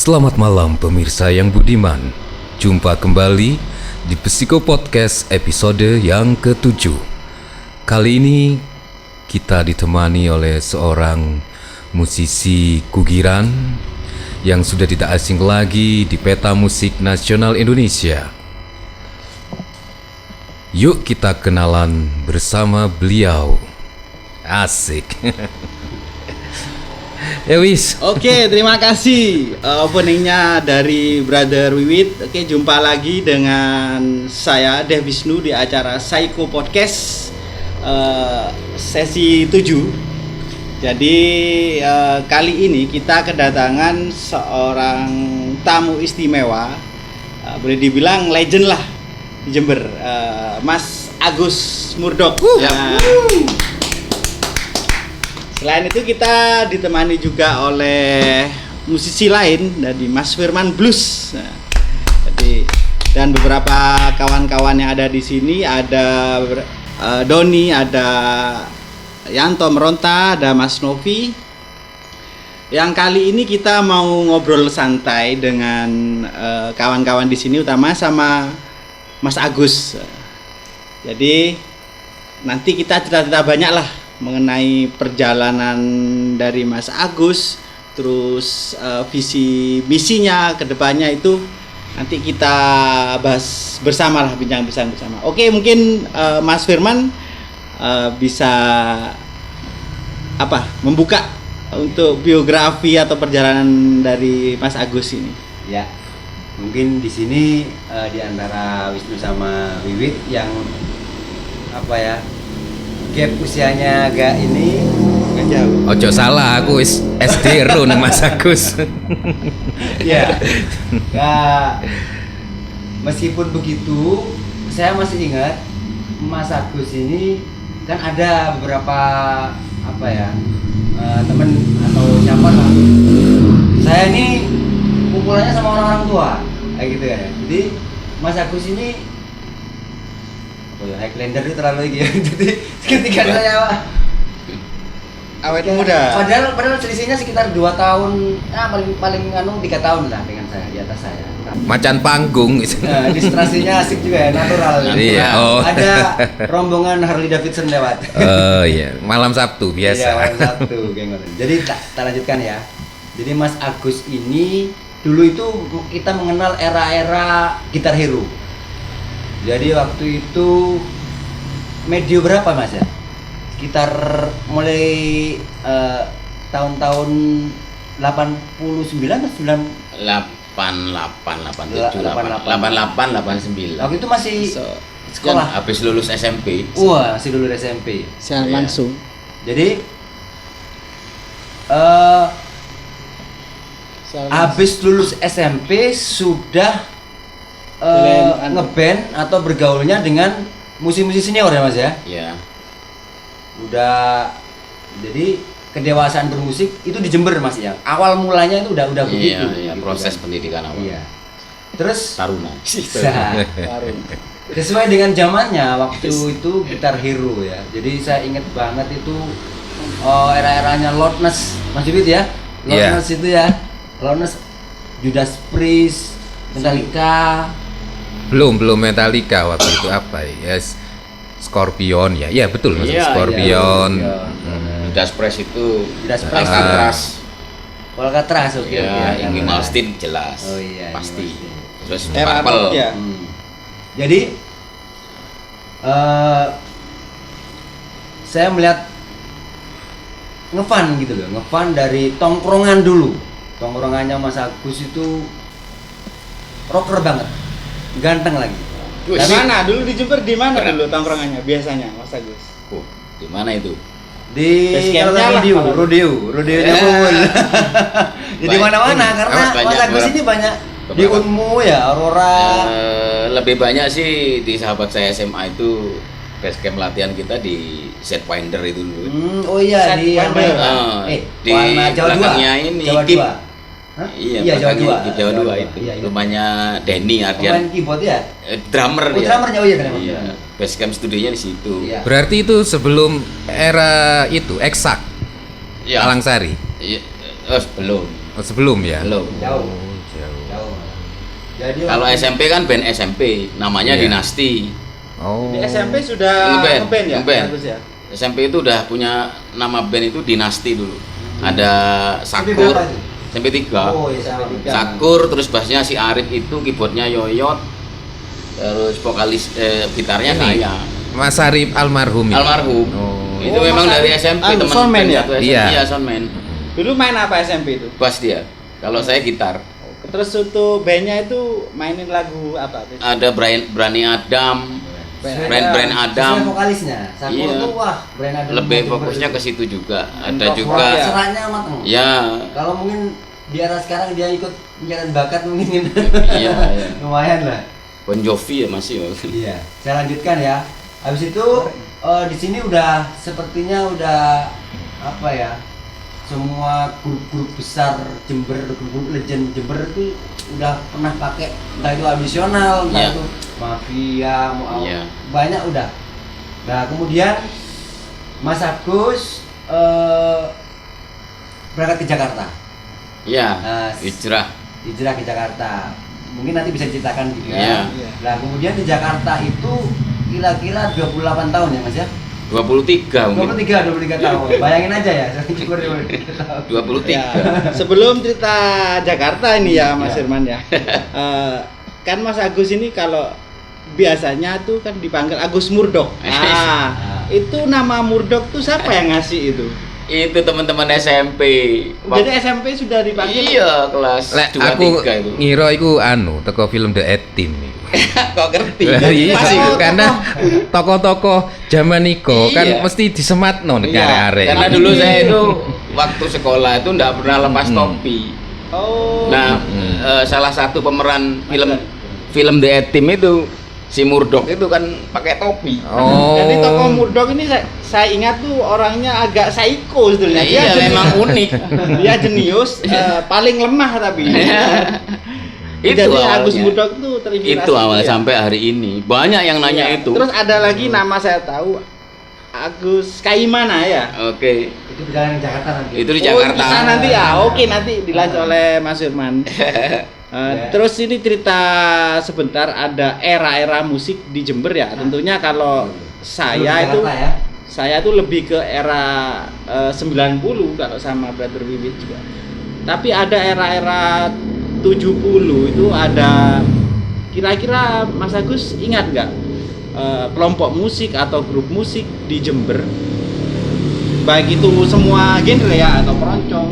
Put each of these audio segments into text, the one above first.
Selamat malam pemirsa yang budiman. Jumpa kembali di Psiko Podcast episode yang ke-7. Kali ini kita ditemani oleh seorang musisi kugiran yang sudah tidak asing lagi di peta musik nasional Indonesia. Yuk kita kenalan bersama beliau. Asik. Ya wis. Oke, terima kasih openingnya dari Brother Wiwit. Oke, jumpa lagi dengan saya Dev Wisnu di acara Psycho Podcast sesi 7. Jadi kali ini kita kedatangan seorang tamu istimewa, boleh dibilang legend lah di Jember, Mas Agus Murdok. Selain itu kita ditemani juga oleh musisi lain dari Mas Firman Blues. Nah, dan beberapa kawan-kawan yang ada di sini, ada Doni, ada Yanto Meronta, ada Mas Novi. Yang kali ini kita mau ngobrol santai dengan kawan-kawan di sini, utama sama Mas Agus. Jadi nanti kita cerita-cerita banyak lah mengenai perjalanan dari Mas Agus, terus visi misinya ke depannya itu nanti kita bahas bersama lah, bincang-bincang bersama. Oke, mungkin Mas Firman bisa membuka untuk biografi atau perjalanan dari Mas Agus ini. Ya, mungkin di sini di antara Wisnu sama Wiwit yang gap usianya agak jauh. Ojo salah, aku wis SD ro nang Mas Agus. Ya. Nah, meskipun begitu, saya masih ingat Mas Agus ini kan ada beberapa teman atau siapa lah. Saya ini kumpulannya sama orang-orang tua, kayak gitu ya. Jadi Mas Agus ini Highlander itu terlalu ya. Jadi ketika saya awet muda. Padahal selisihnya sekitar 2 tahun, paling 3 tahun lah dengan saya, di atas saya. Macan panggung gitu. Nah, ilustrasinya asik juga ya, natural. Iya, oh. Ada rombongan Harley Davidson lewat. Oh iya, malam Sabtu biasa. Iya, malam Sabtu geng. Jadi tak lanjutkan ya. Jadi Mas Agus ini dulu itu kita mengenal era-era gitar hero. Jadi waktu itu medio berapa Mas ya? Sekitar mulai tahun-tahun 89 atau 9? 88, 89. Waktu itu masih sekolah. Habis lulus SMP. Wah, masih lulus SMP. Secara langsung. Jadi habis lulus SMP sudah ngeband atau bergaulnya dengan musisi-musisi senior ya Mas ya? Iya. Udah, jadi kedewasaan bermusik itu di Jember Mas ya. Awal mulanya itu udah begitu. Iya, gitu, proses kan? pendidikan awal. Iya. Terus Taruna. sesuai dengan zamannya waktu itu gitar hero ya. Jadi saya ingat banget itu era-eranya Loudness, Mas Jubit ya. Loudness itu ya. Loudness, Judas Priest, Metallica. Belum Metallica waktu itu apa ya? Yes. Scorpion ya. Iya betul Mas. Iya, Scorpion. Judas Priest itu Judas Priest. Alcatraz oke. Ya, Ingrid Malmsteen jelas. Oh iya. Pasti. Terus Era Purple. ya. Jadi saya melihat ngefan gitu loh, ngefan dari tongkrongan dulu. Tongkrongannya Mas Agus itu rocker banget, ganteng lagi. Di mana dulu di Jember, di mana dulu tongkrongannya biasanya Mas Agus? Di mana itu? Di rodeonya pun. Jadi mana-mana karena Mas Agus ini banyak di Unmu ya, Aurora. Lebih banyak sih di sahabat saya SMA itu base camp latihan kita di Setfinder itu dulu. Oh iya, di di belakangnya ini Jawa 2. Hah? Iya, Jawa 2 itu. Iya. Rumahnya Denny Ardian. Pemain keyboard ya? Drummer dia. Drummernya, drummer. Iya. Base camp studionya di situ. Iya. Berarti itu sebelum era itu eksak. Iya. Alangsari. Iya. Belum. Oh, sebelum ya. Belum. Jauh. Jadi Kalau waktu- SMP kan band SMP, namanya Iya. Dinasti. Oh. Di SMP sudah ngeband ya? ngeband. Bagus ya. SMP itu udah punya nama band itu Dinasti dulu. Ada SMP Sakur, berapa itu? SMP 3. Oh ya sampai 3. Sakur, terus bassnya si Arif itu, keyboardnya Yoyot, terus vokalis gitarnya Ini. saya. Mas Arif almarhum. ini? Almarhum. Oh. Itu Oh, memang Mas dari Arif. SMP Anu, teman soundman band ya? satu SMP. Iya. Iya, soundman. Dulu main apa SMP itu? Bass dia. Kalau saya gitar. Terus untuk bandnya itu mainin lagu apa? Ada Brani Adam, Brand Adam. Sesuai vokalisnya. Sakur Iya. tuh wah, brand Adam. Lebih Jember fokusnya itu. ke situ juga. Ada Rock juga. rock ya? Serannya mateng. Ya, Kalau mungkin di era sekarang dia ikut pencarian bakat mungkin iya, iya. lumayan lah. Bon Jovi ya masih. Iya. Saya lanjutkan ya. Habis itu di sini udah sepertinya udah apa ya? Semua grup-grup besar Jember, grup-grup legend Jember itu udah pernah pakai entah itu audisional, entah Iya. itu mafia, Iya. banyak udah. Nah kemudian Mas Agus berangkat ke Jakarta, Ya, Nah, hijrah. hijrah ke Jakarta. Mungkin nanti bisa diceritakan juga. Iya. Nah kemudian di Jakarta itu kira-kira 28 tahun ya Mas ya? 23 mungkin. 23 tahun. Bayangin aja ya, syukur 23 tahun. 23. Ya, sebelum cerita Jakarta ini ya Mas Ya. Firman ya. Kan Mas Agus ini kalau biasanya tuh kan dipanggil Agus Murdok. Nah, itu nama Murdok tuh siapa yang ngasih itu? Itu teman-teman SMP. Jadi SMP sudah dipanggil. Iya, kelas Lek 2 aku 3 itu. ngira iku anu teko film The A-Team iki. Kok ngerti? Iya, Pas itu karena tokoh-tokoh zaman iku kan Iya. mesti disematno nek Iya, arek-arek. Karena dulu saya itu waktu sekolah itu enggak pernah lepas topi. Oh. Nah, salah satu pemeran film The A-Team itu si Murdok itu kan pakai topi. Oh. Jadi tokoh Murdok ini saya ingat tuh orangnya agak psycho sebetulnya. Iya, jenius. memang unik. Dia jenius, paling lemah tapi. Itu Jadi awalnya. Agus Murdok tuh terinspirasi. Itu awal ya. sampai hari ini. Banyak yang nanya Iya. itu. Terus ada lagi nama saya tahu Agus Kaimana ya. Oke. Itu perjalanan ke Jakarta nanti. Itu di Oh, Jakarta. bisa nanti ya. Oke, nanti dilanjut oleh Mas Firman. Terus ini cerita sebentar ada era-era musik di Jember ya. Tentunya kalau saya itu Jakarta ya. saya tuh lebih ke era 90 kalau sama Brother Wiwit juga. Tapi ada era-era 70 itu ada kira-kira Mas Agus ingat nggak kelompok musik atau grup musik di Jember? Baik itu semua genre ya atau keroncong.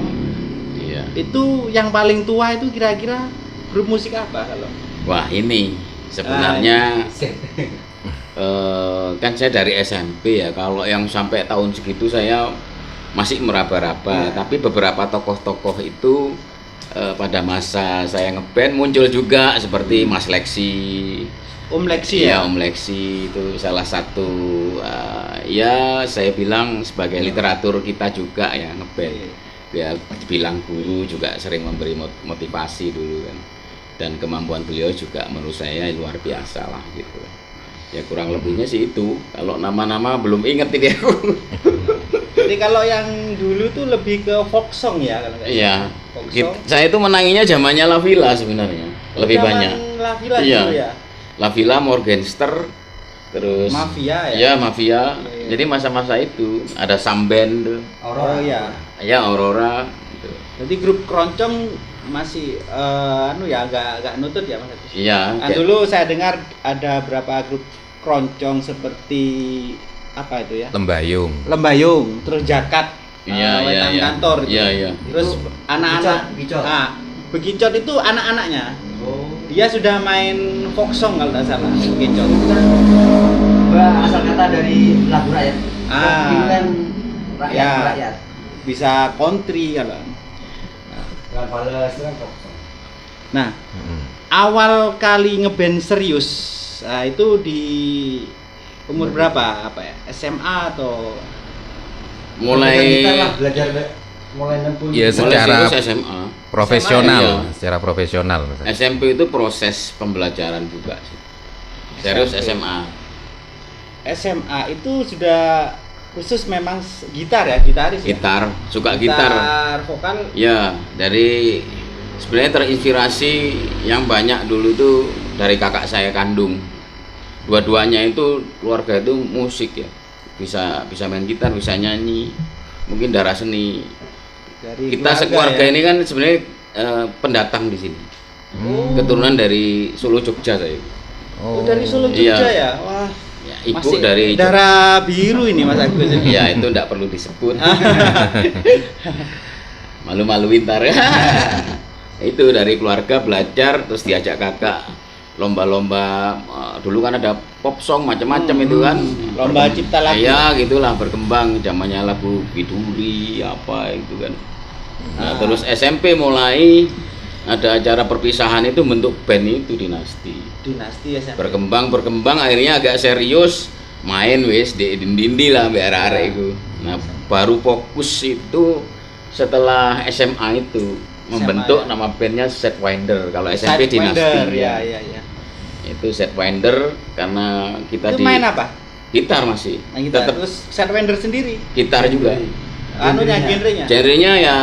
Iya. Itu yang paling tua itu kira-kira grup musik apa kalau? Wah, ini sebenarnya kan saya dari SMP ya. Kalau yang sampai tahun segitu saya masih meraba-raba. Tapi beberapa tokoh-tokoh itu pada masa saya ngeband muncul juga seperti Mas Leksi. Om Leksi Iya, ya. Om Leksi itu salah satu ya saya bilang sebagai literatur kita juga ya ngeband. Ya dibilang guru juga sering memberi motivasi dulu kan. Dan kemampuan beliau juga menurut saya luar biasa lah gitu. Ya kurang lebihnya sih itu. Kalau nama-nama belum inget ini aku. Jadi kalau yang dulu tuh lebih ke folk song ya kalau nggak Iya. salah. Folk song. Saya itu menanginya zamannya La Villa sebenarnya. Lebih Zaman banyak. La Villa Iya. dulu ya. La Villa, Morgenster, terus Mafia ya. Iya, Mafia. Iya. Jadi masa-masa itu ada Samben tuh. Oh iya. Ya Aurora gitu. Jadi grup keroncong masih anu ya agak nutut ya Mas Agus. Iya. Nah, dulu saya dengar ada berapa grup keroncong seperti apa itu ya? Lembayung. Lembayung, terus Jakat, Iya, iya, Wetan iya. Kantor gitu. Iya, iya. Terus Itu anak-anak Begicot. Nah, Begicot itu anak-anaknya. Oh. Dia sudah main folk song kalau tidak salah, Begicot. Asal kata dari lagu rakyat. Ah. Pilihan rakyat, Ya. rakyat. Bisa country kalau. Dengan Fales itu kan kosong. Nah, Mm. awal kali ngeband serius, nah, itu di umur berapa? Apa ya? SMA atau Mulai Kita lah belajar mulai 60. Iya, mulai secara serius SMA. profesional, Iya. secara profesional. SMP itu proses pembelajaran juga sih. Serius SMP. SMA. SMA itu sudah khusus memang gitar ya, gitaris ya? Gitar, suka gitar. Vokal. Ya, dari sebenarnya terinspirasi yang banyak dulu itu dari kakak saya kandung. Dua-duanya itu keluarga itu musik ya, bisa main gitar, bisa nyanyi, mungkin darah seni. Dari Kita sekeluarga ya? ini kan sebenarnya pendatang di sini, keturunan dari Solo Jogja saya. Oh, dari Solo Iya. Jogja ya? Wah, Ya, ibu masih dari darah biru ini Mas Agus. Ya itu tidak perlu disebut. Malu-maluin ntar. Itu dari keluarga belajar terus diajak kakak lomba-lomba. Dulu kan ada pop song macam-macam itu kan. Lomba cipta lagu. Iya gitulah, berkembang zamannya lagu Biduri apa itu kan. Nah, terus SMP mulai ada acara perpisahan itu bentuk band itu Dinasti. Dinasti ya saya. Berkembang akhirnya agak serius main wis di dindi lah mbak arek itu. Nah baru fokus itu setelah SMA itu membentuk ya. nama bandnya Setwinder. Kalau SMP Dinasti ya. itu Setwinder karena kita Itu main apa? gitar masih Nah, kita tetap terus Setwinder sendiri. gitar juga. Anunya genrenya. Genrenya ya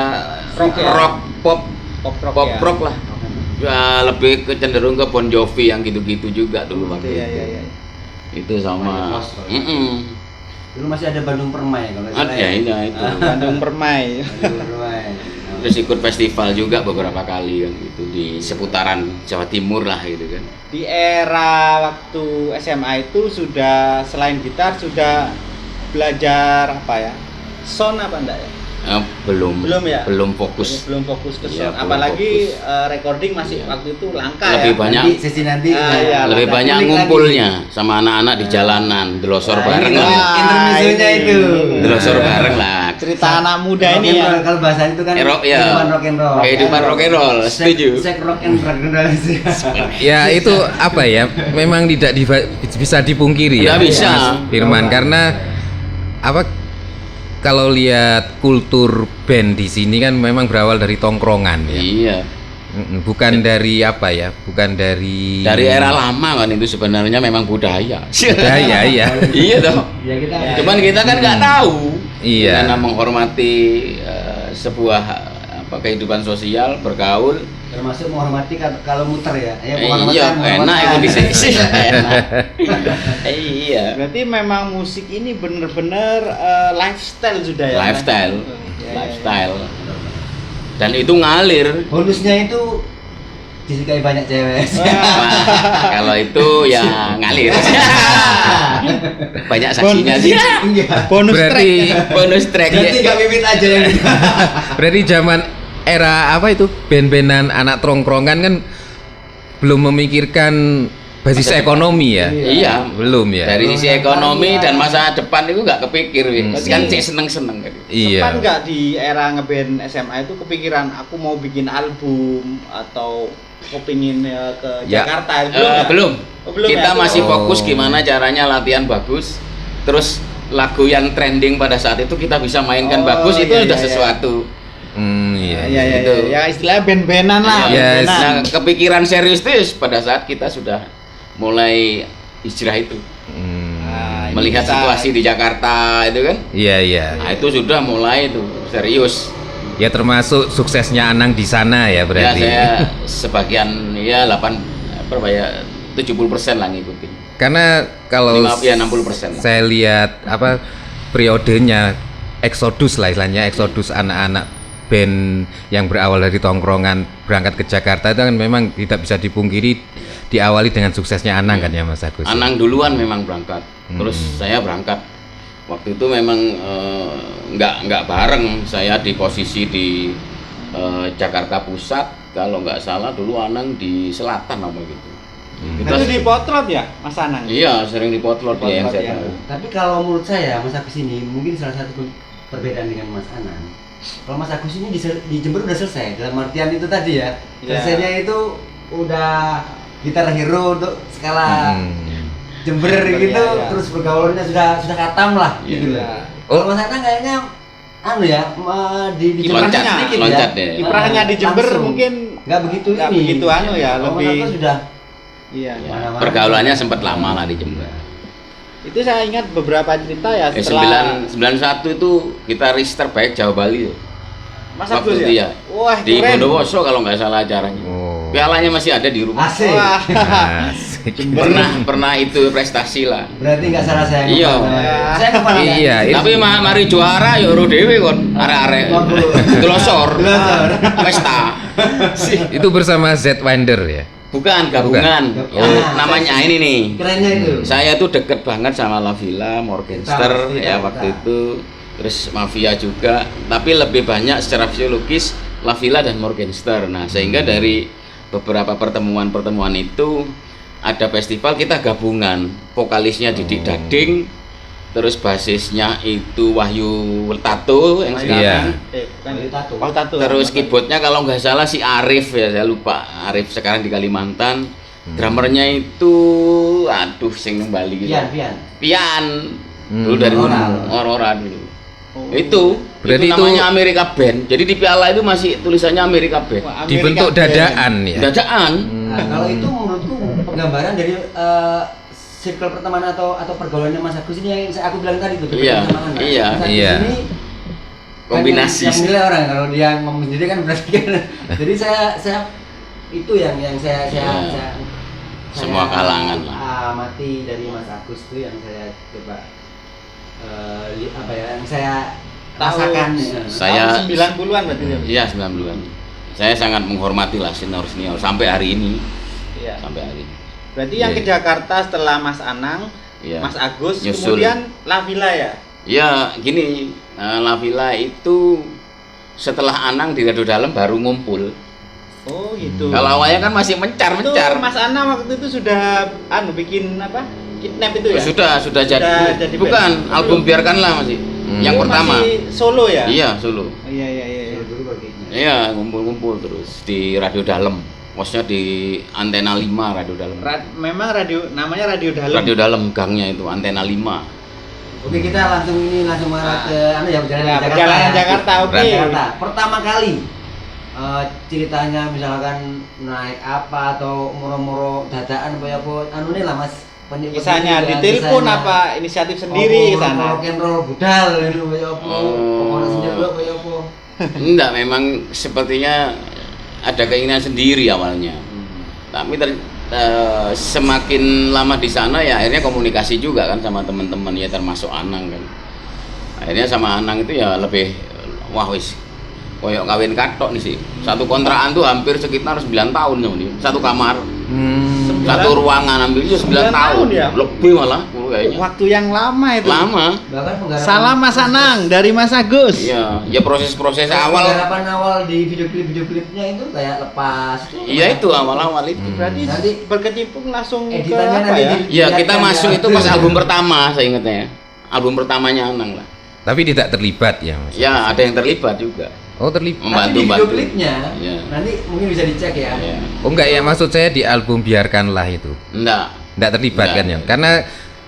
Rock ya? rock pop Pop rock. pop ya. rock lah. Ya, lebih cenderung ke Bon Jovi yang gitu-gitu juga dulu waktu Iya, itu. iya. Itu sama Post-rock. mm-mm. Dulu masih ada Bandung Permai kalau nggak salah Ada ya itu. Bandung Permai. Bandung Permai. Terus ikut festival juga beberapa kali kan gitu di seputaran Jawa Timur lah gitu kan. Di era waktu SMA itu sudah selain gitar sudah belajar apa ya? Sound apa enggak ya? Belum Ya? belum fokus. Belum fokus ke Iya, sound. belum Apalagi fokus. recording masih Iya. waktu itu langka Lebih ya. banyak. Nanti, sesi nanti. Iya, Lebih ada banyak kulik ngumpulnya sama anak-anak di jalanan, delosor Nah, bareng ini lah. Wah, intermezzonya ini. itu. Delosor bareng lah. Cerita anak muda Rock ini and ya. roll, kalau bahasa itu kan Rock, ya. kehidupan rock and roll. Kehidupan rock and roll, setuju. Sek rock and roll. Ya itu apa ya? Memang tidak bisa dipungkiri ya, Nggak bisa. Mas Firman, karena apa? Kalau lihat kultur band di sini kan memang berawal dari tongkrongan ya. Iya. Bukan dari apa ya? Bukan dari Dari era lama kan itu sebenarnya memang budaya. budaya ya. Iya toh. Ya kita Cuman kita kan nggak tahu. Iya. Karena menghormati sebuah kehidupan sosial, bergaul. termasuk menghormati kalau muter ya. Ya Iya, enak itu di sini. Enak. Iya. Berarti memang musik ini bener-bener lifestyle sudah ya. Lifestyle. Ya, ya, Lifestyle. Dan itu ngalir. Bonusnya itu disukai banyak cewek. Wah, kalau itu ya ngalir. Banyak saksinya sih. Iya. Bonus Berarti Bonus track Berarti ya. gak bibit aja yang berarti zaman era apa itu band-bandan anak tongkrongan kan belum memikirkan basis Masa depan. ekonomi ya. Iya. Belum ya. Dari sisi ekonomi Iya. dan masa depan itu nggak kepikir, Win. Kan cek seneng-seneng kan. Iya. Sempat nggak di era ngeband SMA itu kepikiran aku mau bikin album atau kepingin ke Ya. Jakarta? Belum, ya? Belum. Oh, belum Kita ya? masih Oh. fokus gimana caranya latihan bagus. Terus lagu yang trending pada saat itu kita bisa mainkan Oh, bagus itu iya, udah iya, sesuatu. Iya. Ya, ya, Gitu. ya, istilahnya band-bandan lah. Yes. band-bandan. Nah, kepikiran serius itu pada saat kita sudah mulai hijrah itu. Nah, ini Melihat kita- situasi di Jakarta itu kan. Iya, iya. Nah, itu sudah mulai itu serius. Ya termasuk suksesnya Anang di sana ya Ya berarti. saya sebagian ya 70% lah ngikutin. Karena kalau 60% lah. saya lihat apa periodenya Exodus lah istilahnya, Exodus anak-anak band yang berawal dari tongkrongan berangkat ke Jakarta itu kan memang tidak bisa dipungkiri diawali dengan suksesnya Anang kan ya Mas Agus. Anang duluan memang berangkat, terus saya berangkat. Waktu itu memang nggak bareng, saya di posisi di Jakarta Pusat, kalau nggak salah dulu Anang di Selatan apa gitu. Kita Itu di Potrot ya, Mas Anang? iya sering dipotlot ya yang Potlot, saya ya. tahu. Tapi kalau menurut saya Mas Agus ini mungkin salah satu perbedaan dengan Mas Anang. Kalau Mas Agus ini di Jember udah selesai dalam artian itu tadi ya. Iya. Selesainya itu udah gitar hero untuk skala Jember Jember, gitu, ya, ya. terus pergaulannya sudah katam lah Iya. gitu loh. Iya. Kalau Mas Anang kayaknya anu ya di Jember Loncat, sedikit loncat ya. deh. Kiprahnya di Jember Langsung. mungkin nggak begitu nggak ini. begitu anu ya, Kalau Mas lebih- Agus sudah iya. Ya, Mana-mana. pergaulannya sempat lama lah di Jember. Itu saya ingat beberapa cerita ya setelah 91 itu gitaris terbaik Jawa Bali. Mas Waktu Agus itu ya? ya. Wah, Di keren. Bondowoso kalau nggak salah acaranya. Oh. Pialanya masih ada di rumah. Asik. Wah. Asik. Pernah itu prestasi lah. Berarti nggak salah saya. Iya. Saya kepala. Iya, itu. Tapi mari juara ya ro dhewe kon arek-arek. Glosor. Pesta. Itu bersama Z Wonder ya. Bukan gabungan. Bukan. Yang Ah, namanya saya- ini nih. Kerennya itu. Saya tuh deket banget sama La Villa, Morgenster Kita, ya kita. waktu itu. Terus Mafia juga, tapi lebih banyak secara fisiologis La Villa dan Morgenster. Nah, sehingga dari beberapa pertemuan-pertemuan itu ada festival kita gabungan. Vokalisnya Didik Dading, terus basisnya itu Wahyu Tato yang sekarang. Bukan Wahyu Tato. Wahyu Tato. Terus keyboardnya kalau nggak salah si Arif ya, saya lupa. Arif sekarang di Kalimantan. Drummernya itu aduh sing nang Bali gitu. Pian. Dulu dari Aurora dulu. Oh. Itu Berarti itu- namanya Amerika Band. Jadi di piala itu masih tulisannya Amerika Band. Wah, Dibentuk Amerika Band. dadaan ya. Dadaan. Nah, kalau itu menurutku penggambaran dari circle pertemanan atau pergaulannya Mas Agus ini yang aku bilang tadi itu. Iya, pertemanan. iya, Mas Agus iya. ini Kombinasi. yang nilai orang kalau dia ngomong sendiri kan berarti kan. Jadi saya itu yang saya Iya. Semua kalangan lah. amati dari Mas Agus itu yang saya coba apa ya yang saya rasakan. Saya- Tahun 90-an berarti ya. Iya, 90-an. Saya sangat menghormati lah senior-senior sampai hari ini. Iya. Sampai hari ini. Berarti yang Iya. ke Jakarta setelah Mas Anang, Iya. Mas Agus, Nyusul. kemudian La Villa ya. Ya, gini, La Villa itu setelah Anang di Radio Dalam baru ngumpul. Oh gitu. Kalau awalnya kan masih mencar-mencar. Itu Mas Anang waktu itu sudah bikin apa? Kidnap itu ya? Sudah jadi jadi. Bukan, band. album Biarkanlah masih. Yang Oh, pertama. masih solo ya? Iya, Solo. Oh, iya. Dulu baginya. Iya, ngumpul-ngumpul terus di Radio Dalam. Maksudnya di Antena 5 Radio Dalam. Memang namanya Radio Dalam. Radio Dalam gangnya itu Antena 5. Oke, kita langsung mengarah ke Ya, perjalanan Jakarta. perjalanan Jakarta, oke. Jakarta. Pertama kali ceritanya misalkan naik apa atau moro-moro dadaan apa anu nih lah Mas. Kisahnya ditelepon apa inisiatif sendiri ke sana? Rock and roll budal itu kaya apa? Oh. Pokoknya senja kaya apa? Enggak, memang sepertinya ada keinginan sendiri awalnya. Tapi semakin lama di sana ya akhirnya komunikasi juga kan sama teman-teman ya termasuk Anang kan. Akhirnya sama Anang itu ya lebih wah wis koyok kawin katok nih sih. Satu kontrakan tuh hampir sekitar 9 tahun nih. Satu kamar, satu ruangan hampir itu 9 9 tahun tahun. ya? Lebih malah kayaknya. Waktu yang lama itu. Lama. Bahkan penggarapan Salam Mas Anang dari Mas Agus. Iya, ya proses-proses awal. Penggarapan awal di video-klipnya itu kayak lepas. Iya itu awal-awal itu. Berarti Nanti berkecimpung langsung ke editannya apa nanti ya? Iya, kita dilihatkan masuk ya. itu pas album pertama, saya ingatnya. Album pertamanya Anang lah. Tapi tidak terlibat ya Mas. Ya, ada yang terlibat juga. Oh terlibat. Nanti di Membantu-bantu. video klipnya Iya. nanti mungkin bisa dicek ya. Iya. Oh enggak ya, maksud saya di album Biarkanlah itu. Enggak. Enggak terlibat Enggak. kan ya? Karena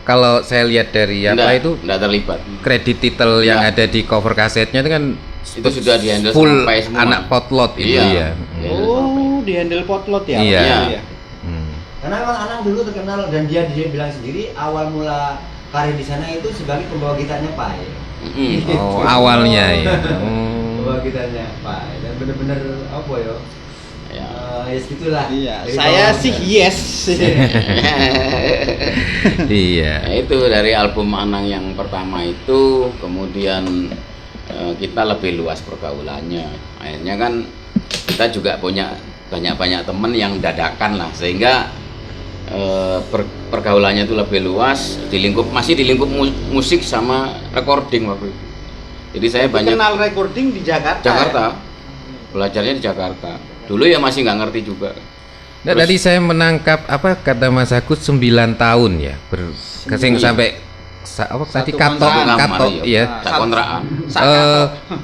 kalau saya lihat dari apa Enggak, itu enggak terlibat. kredit title yang Ya. ada di cover kasetnya itu kan Itu sudah di-handle full sampai semua. anak potlot itu Iya. ya. Iya. Oh, di handle potlot ya? Iya. Iya. Hmm. Karena memang Anang dulu terkenal dan dia bilang sendiri awal mula karir di sana itu sebagai pembawa gitarnya Pai. Mm-mm. Oh awalnya ya. Pembawa gitarnya Pai dan bener-bener apa ya? Ya. Ya segitulah. Iya, Dari saya bawah. sih yes. Iya. Nah, itu dari album Anang yang pertama itu, kemudian kita lebih luas pergaulannya. Akhirnya kan kita juga punya banyak-banyak temen yang dadakan lah, sehingga pergaulannya itu lebih luas, masih di lingkup musik sama recording waktu itu. Jadi saya banyak Kenal recording di Jakarta. Jakarta, ya? belajarnya di Jakarta. Dulu ya masih nggak ngerti juga. Nah, tadi saya menangkap apa kata Mas Agus 9 tahun ya. Kesing sampai apa tadi Satu katok kontrakan, katok Mario. ya. Tak kontrakan.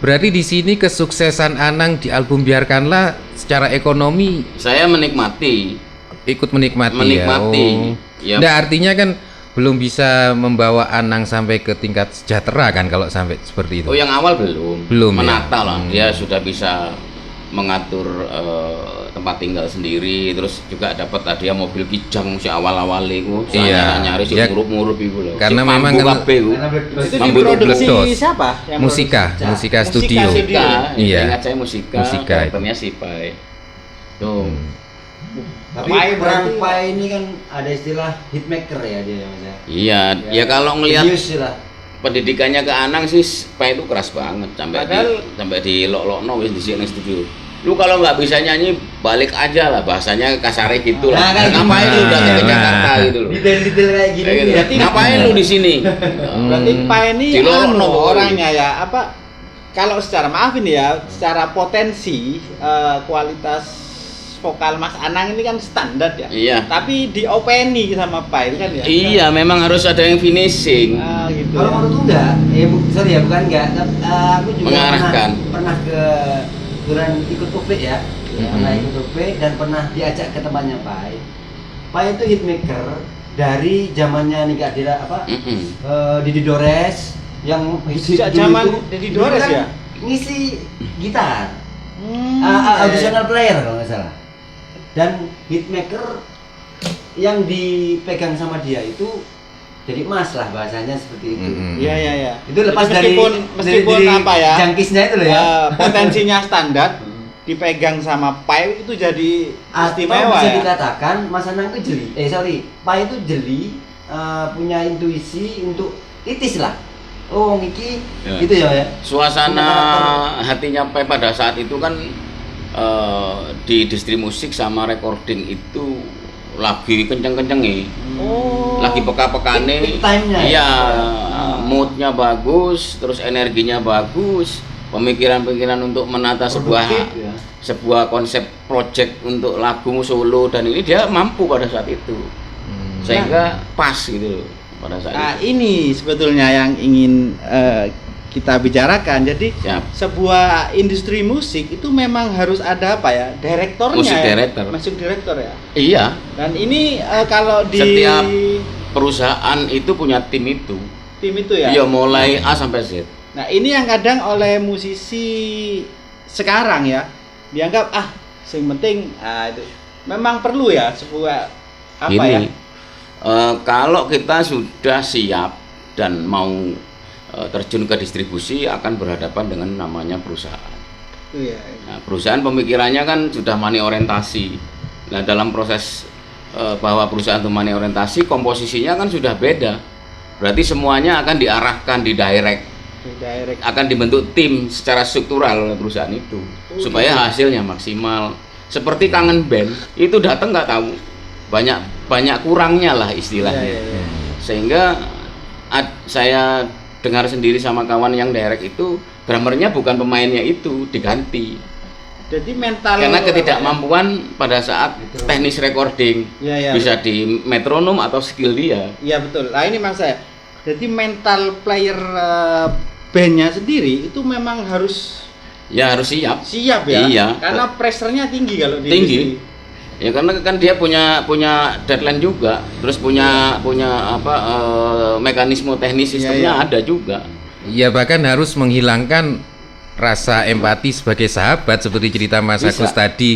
Berarti di sini kesuksesan Anang di album Biarkanlah secara ekonomi Saya menikmati. ikut menikmati, Menikmati. ya. Ya. Nah, artinya kan belum bisa membawa Anang sampai ke tingkat sejahtera kan kalau sampai seperti itu. Oh yang awal belum. Belum, ya? Menata lah. Dia sudah bisa mengatur tempat tinggal sendiri, terus juga dapat hadiah mobil Kijang si awal-awal itu. Iya. Nyari si Ya, murup-murup itu loh. karena Si memang mampu kan- kabeh iku. Karena Itu Mampu diproduksi Bledos. siapa? Yang Musika Musika Studio. Studio. Musika, Iya. ingat saya musika Musika itu. karakternya si Pai. Tuh. Tapi Pai peran berarti- Pai ini kan ada istilah hitmaker ya dia Mas ya. Iya, ya kalau ngelihat Jenius lah. pendidikannya ke Anang sih Pai itu keras banget Padahal- sampai di lok-lokno wis di sini studio. Lu kalau nggak bisa nyanyi balik aja lah, bahasanya kasarnya gitu lah. Nah, kayak Ngapain gitu. lu datang ke Nah. Jakarta gitu loh. Detail-detail kayak gini Kayak gitu. nih. Berarti- Ngapain lu di sini? Berarti Pak ini Di Lorokno, anu, pokoknya. orangnya ya apa? Kalau secara maaf ini ya, secara potensi kualitas vokal Mas Anang ini kan standar ya. Iya. Tapi diopeni sama Pak itu kan ya. Iya, memang harus ada yang finishing. Gitu. Kalau ya. menurutku enggak, sorry ya bukan enggak, aku juga Mengarahkan. pernah ke Duran ikut UP ya, pernah ikut UP dan pernah diajak ke tempatnya Pai. Pai itu hitmaker dari zamannya Nika Dira apa? Didi Dores yang Sejak dulu zaman itu, Didi dulu Dores kan ya? ngisi gitar, Ya, auditional player kalau nggak salah. Dan hitmaker yang dipegang sama dia itu jadi emas lah bahasanya seperti itu. Iya iya iya. Itu lepas Jadi meskipun dari apa ya? jangkisnya itu loh ya. Potensinya standar dipegang sama Pai itu jadi Atau istimewa bisa ya. dikatakan Mas Anang itu jeli. Pai itu jeli, punya intuisi untuk itis lah. Oh, Niki Ya. gitu ya. Suasana Punya karakter. hatinya Pai pada saat itu kan di industri musik sama recording itu lagi kenceng-kencengnya. Oh. Lagi peka-pekane. Peak time-nya ya? Iya, moodnya bagus, terus energinya bagus, pemikiran-pemikiran untuk menata Produktif, ya. sebuah konsep project untuk lagu solo dan ini dia mampu pada saat itu. Sehingga pas gitu loh pada saat Nah, itu. ini sebetulnya yang ingin kita bicarakan. Jadi Siap. sebuah industri musik itu memang harus ada apa ya? Direktornya. Musik ya? director. Musik director ya. Iya, Dan ini kalau di Setiap perusahaan itu punya tim itu. tim itu ya. Iya, mulai A sampai Z. Nah, ini yang kadang oleh musisi sekarang ya dianggap yang penting itu memang perlu ya sebuah apa Gini, ya? kalau kita sudah siap dan mau terjun ke distribusi akan berhadapan dengan namanya perusahaan. Iya. Nah, perusahaan pemikirannya kan sudah money orientasi. Nah, dalam proses bahwa perusahaan itu money orientasi, komposisinya kan sudah beda. Berarti semuanya akan diarahkan, didirect, Direct. akan dibentuk tim secara struktural oleh perusahaan itu supaya hasilnya maksimal. Seperti kangen band itu datang nggak tahu banyak kurangnya lah istilahnya. Iya, iya, iya. Sehingga saya dengar sendiri sama kawan yang direct itu drummernya bukan pemainnya itu diganti Jadi mental karena ketidakmampuan pada saat teknis recording Iya, iya. bisa di metronom atau skill dia. Iya betul. Nah ini mas saya. Jadi mental player bandnya sendiri itu memang harus Ya harus siap. siap ya. Iya. Karena pressure-nya tinggi kalau di Tinggi. industri. Ya karena kan dia punya deadline juga, terus punya mekanisme teknis sistemnya iya. ada juga. Ya bahkan harus menghilangkan rasa empati sebagai sahabat seperti cerita Mas Bisa. Agus tadi.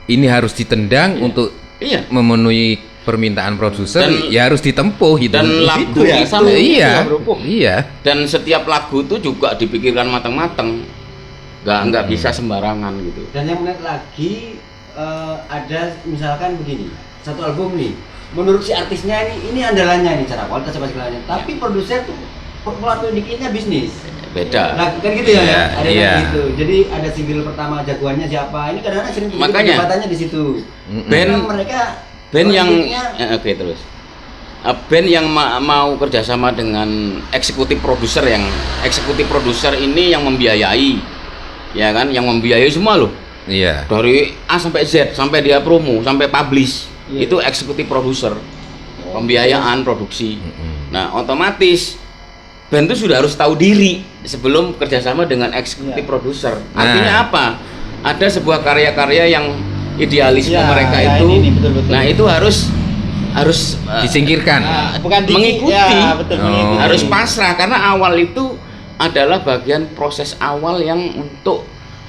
Ini harus ditendang untuk Iya. memenuhi permintaan produser, Dan- ya harus ditempuh gitu. Dan lagu Itu ya, itu, Iya, Bro. iya. dan setiap lagu itu juga dipikirkan matang-matang. Nggak bisa sembarangan gitu. Dan yang menarik lagi ada misalkan begini, satu album nih, menurut si artisnya ini andalannya nih cara kualitas apa segalanya, tapi produser tuh pola produknya bisnis. Beda. Nah, kan gitu ya, Iya, ada iya. yang gitu. Jadi ada single pertama jagoannya siapa? Ini kadang-kadang sering begitu Makanya. perdebatannya di situ. Band Karena mereka band yang produknya- oke terus. Band yang mau kerjasama dengan eksekutif produser ini yang membiayai, ya kan, yang membiayai semua loh. Iya. Dari A sampai Z, sampai dia promo, sampai publish, Iya. itu eksekutif produser, pembiayaan produksi. Nah, otomatis band itu sudah harus tahu diri sebelum kerjasama dengan eksekutif Iya. produser. Artinya Nah. apa? Ada sebuah karya-karya yang idealisme Iya, mereka ya, itu, ini betul-betul. nah itu harus Disingkirkan. Bukan Mengikuti. ya, betul, Oh. mengikuti. harus pasrah karena awal itu adalah bagian proses awal yang untuk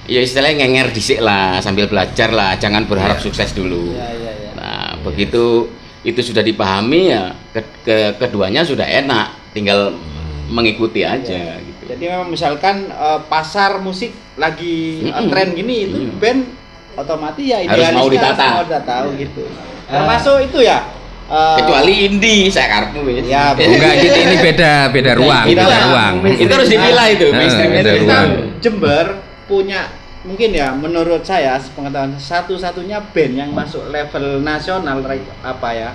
ya istilahnya ngenger dhisik lah sambil belajar lah, jangan berharap Iya. sukses dulu. Ya, ya, ya. Nah, begitu itu sudah dipahami ya keduanya sudah enak, tinggal mengikuti aja gitu. Jadi memang misalkan pasar musik lagi tren gini itu Iya. band otomatis ya Harus mau idealisnya ditata. harus mau tahu gitu. Termasuk itu ya. Kecuali indie saya karepmu wis. Ya, Enggak gitu, ini beda ruang, Beda beda lah. ruang. Itu harus dipilah itu, mainstream beda itu. ruang. Jember punya mungkin ya menurut saya pengetahuan satu-satunya band yang masuk level nasional apa ya?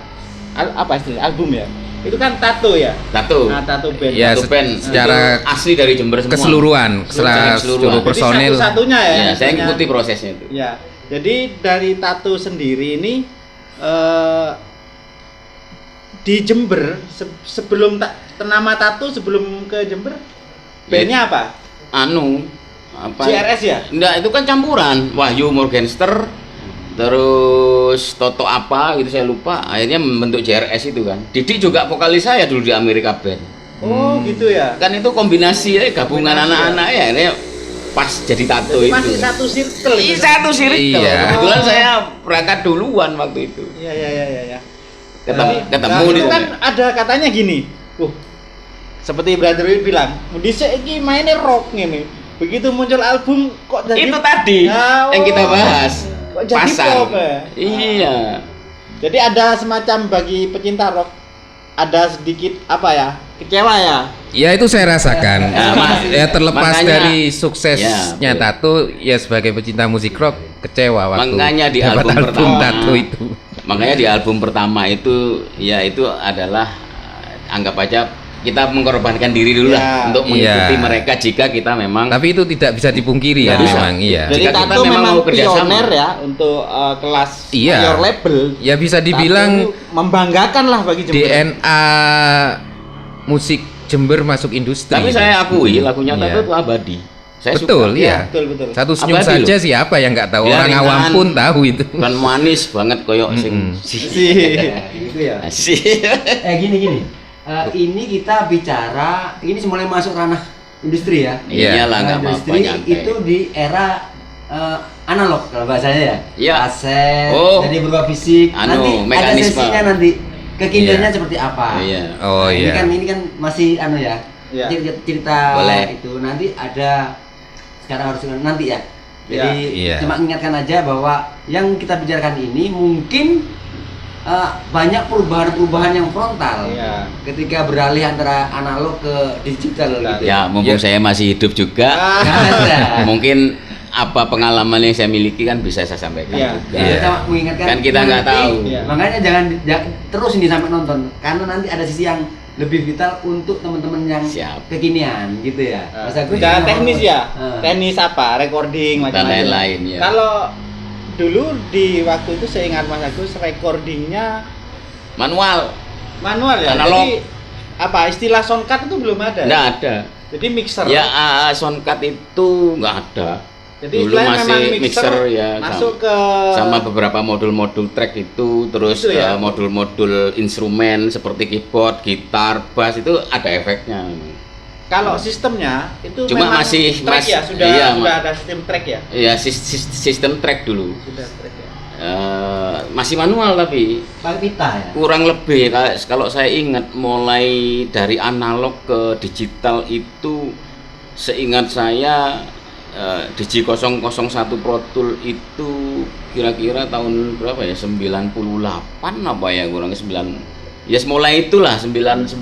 Apa istilahnya? Album ya. Itu kan Tato ya. Tato. Nah, Tato band. Ya, Tato band secara itu asli dari Jember semua. Keseluruhan, setelah Keseluruhan. seluruh Jadi personil. Jadi satu-satunya ya. Ya, saya misalnya- ngikuti prosesnya itu. Ya. Jadi dari Tato sendiri ini di Jember sebelum nama Tato sebelum ke Jember bandnya apa? Anu apa? CRS ya? Enggak, itu kan campuran. Wahyu Morgenster terus Toto apa gitu saya lupa. Akhirnya membentuk JRS itu kan. Didi juga vokalis saya dulu di Amerika Band. Oh, gitu ya. Kan itu kombinasi ya gabungan Kombinasi, anak-anak ya. Akhirnya pas jadi Tato Jadi itu. masih satu circle Iya, gitu. satu circle. Iya. Kebetulan saya berangkat duluan waktu itu. Iya, iya, iya, iya, ya. Ketemu Nah, di itu kan sana. ada katanya gini. Seperti Brother Will bilang, dhisik iki mainnya rock ngene. Begitu muncul album kok jadi Itu tadi Nah, yang kita oh. bahas. Kok jadi Pasar. pop ya? Iya. Jadi ada semacam bagi pecinta rock ada sedikit apa ya? Kecewa ya. Ya itu saya rasakan. Ya, Mas. Ya terlepas Makanya- dari suksesnya Ya, betul. Tato, ya sebagai pecinta musik rock kecewa waktu Makanya di dapat album pertama Tato itu. Makanya di album pertama itu ya itu adalah anggap aja kita mengorbankan diri dulu Ya. lah untuk mengikuti Iya. mereka jika kita memang Tapi itu tidak bisa dipungkiri ya Nah, memang, iya. Jadi Jika kita Tato memang memang mau kerjasama. pioner ya untuk kelas Iya. mayor label. Ya bisa Tato dibilang itu membanggakan lah bagi Jember. DNA musik Jember masuk industri. tapi saya akui lagunya Iya. Tato itu abadi. Saya Betul, suka. iya. Betul, betul. Satu senyum Abadi saja loh. siapa yang nggak tahu, Dia orang ringan. awam pun tahu itu. Kan manis banget koyok sing. Sih. Gitu ya. Asik. Gini. Ini kita bicara, ini mulai masuk ranah industri ya. Iya. Iyalah nggak apa-apa Industri nyantai. itu di era analog kalau bahasanya ya. Iya. Kaset, Oh. jadi berubah fisik. Anu, nanti ada mekanisme. sesinya nanti. Kekiniannya Iya. seperti apa? Iya. Oh Nah, iya. Ini kan masih anu ya. Iya. Cerita Boleh. itu nanti ada sekarang harus nanti ya. Jadi Iya. cuma ingatkan aja bahwa yang kita bicarakan ini mungkin banyak perubahan-perubahan yang frontal Iya. ketika beralih antara analog ke digital gitu. Ya, mumpung Ya. saya masih hidup juga, Ada. mungkin apa pengalaman yang saya miliki kan bisa saya sampaikan Iya. juga. Ya, kita mengingatkan Kan kita nggak nanti, tahu. Iya. Makanya jangan terus ini sampai nonton karena nanti ada sisi yang lebih vital untuk teman-teman yang Siap. kekinian gitu ya. Mas Agus Secara gimana, teknis Mas? ya, Ah. teknis apa, recording Dan macam-macam. lain-lain ya. Kalau dulu di waktu itu saya ingat Mas Agus recordingnya Manual, manual ya. Analog. Jadi apa istilah soundcard itu belum ada. nggak ada. Jadi mixer. Ya soundcard itu nggak ada. Jadi Dulu istilahnya masih memang mixer ya, masuk ke sama beberapa modul-modul track itu, terus Itu ya? modul-modul instrumen seperti keyboard, gitar, bass itu ada efeknya. kalau sistemnya itu Cuma memang masih- track ya, sudah iya, ada sistem track ya. Ya sistem track dulu. Sudah track ya. Masih manual tapi pakai pita ya. kurang lebih kalau saya ingat mulai dari analog ke digital itu seingat saya Digi 001 Pro Tool itu kira-kira tahun berapa ya 98 apa ya kurang 9 ya mulai itulah 997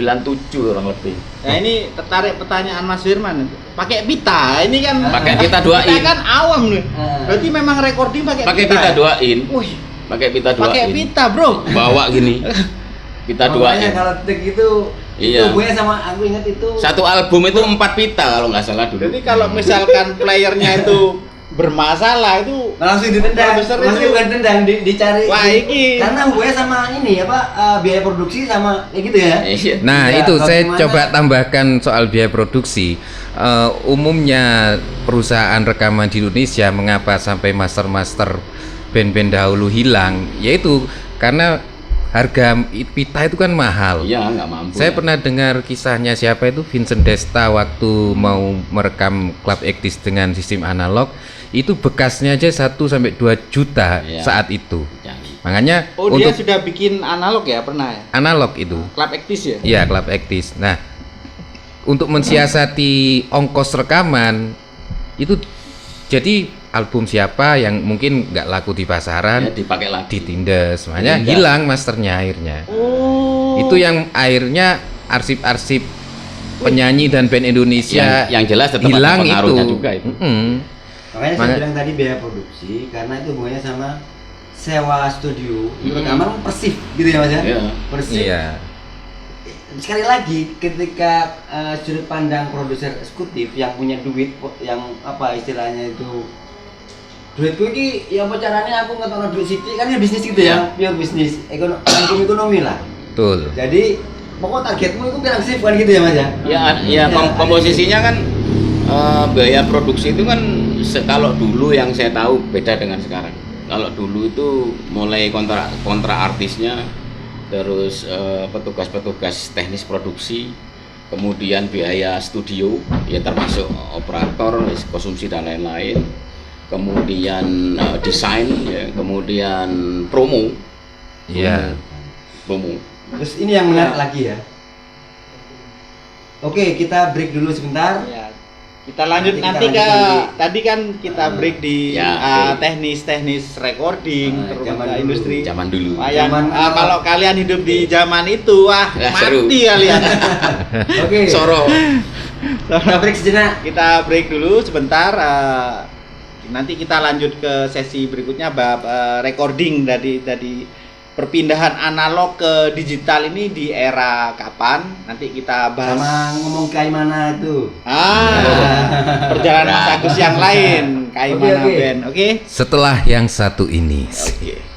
kurang lebih. Nah ini tertarik pertanyaan Mas Firman itu. Pakai pita, ini kan Pakai pita 2 in. Kita kan awam nih. Ah. Berarti memang recording pakai Pakai pita. pita ya? 2 in. Wih, Pakai pita 2 pakai in. pita, Bro. Bawa gini. Pita 2 Makanya in. kalau take itu Iya. hubungannya sama aku ingat itu Satu album itu 4 pita kalau nggak salah dulu. Jadi kalau misalkan playernya itu bermasalah itu langsung ditendang. Produser Maksudnya itu- bukan tendang, dicari. Wah, iki. Karena hubungannya sama ini apa biaya produksi sama kayak gitu ya. Iya. Nah Iya, itu saya bagaimana- coba tambahkan soal biaya produksi. Umumnya perusahaan rekaman di Indonesia mengapa sampai master-master band-band dahulu hilang? Yaitu karena harga pita itu kan mahal. Iya, nggak mampu. Saya ya. pernah dengar kisahnya siapa itu Vincent Desta waktu mau merekam Club Actis dengan sistem analog itu bekasnya aja 1 sampai 2 juta Iya. saat itu. Jangan. Makanya Oh, dia untuk sudah bikin analog ya, pernah ya? analog itu. Club Actis ya? Iya, Club Actis. Nah, untuk mensiasati ongkos rekaman itu, jadi album siapa yang mungkin nggak laku di Ya, pasaran dipakai lagi. ditindas, makanya Ditindas. hilang masternya akhirnya. Oh. Itu yang akhirnya arsip-arsip penyanyi dan band Indonesia Yang jelas tetap ada hilang itu. pengaruhnya juga itu. Makanya saya Maka- bilang tadi biaya produksi karena itu hubungannya sama sewa studio. Rekaman persif gitu ya Mas ya? Iya. Persif. Iya. Sekali lagi ketika sudut pandang produser eksekutif yang punya duit, yang apa istilahnya itu, duitku ini ya apa caranya aku ngetono duit sidik kan ya bisnis gitu ya, pure bisnis, ekonomi lah. Betul. Jadi pokok targetmu itu bilang sih bukan gitu ya Mas ya? Ya, komposisinya kan biaya produksi itu kan kalau dulu yang saya tahu beda dengan sekarang. Kalau dulu itu mulai kontrak artisnya, terus petugas-petugas teknis produksi, kemudian biaya studio, ya termasuk operator, konsumsi dan lain-lain, kemudian desain, ya, kemudian promo. Iya. Promo. Terus ini yang menarik lagi ya. Oke, kita break dulu sebentar. Ya. Kita lanjut Nanti nanti kita ke lanjut tadi kan kita break di Ya, oke. teknis recording, terus zaman dulu. industri. Zaman dulu. Wah, yang, Zaman kalau kalian hidup di zaman itu, wah Ya, mati seru. kalian. Oke. Soro. Kita break sejenak. Kita break dulu sebentar. Nanti kita lanjut ke sesi berikutnya bab recording dari perpindahan analog ke digital ini di era kapan? Nanti kita bahas. Sama ngomong kayak mana itu. Perjalanan Mas Agus yang lain, kayak Oke, mana oke. band, oke? Setelah yang satu ini. Oke.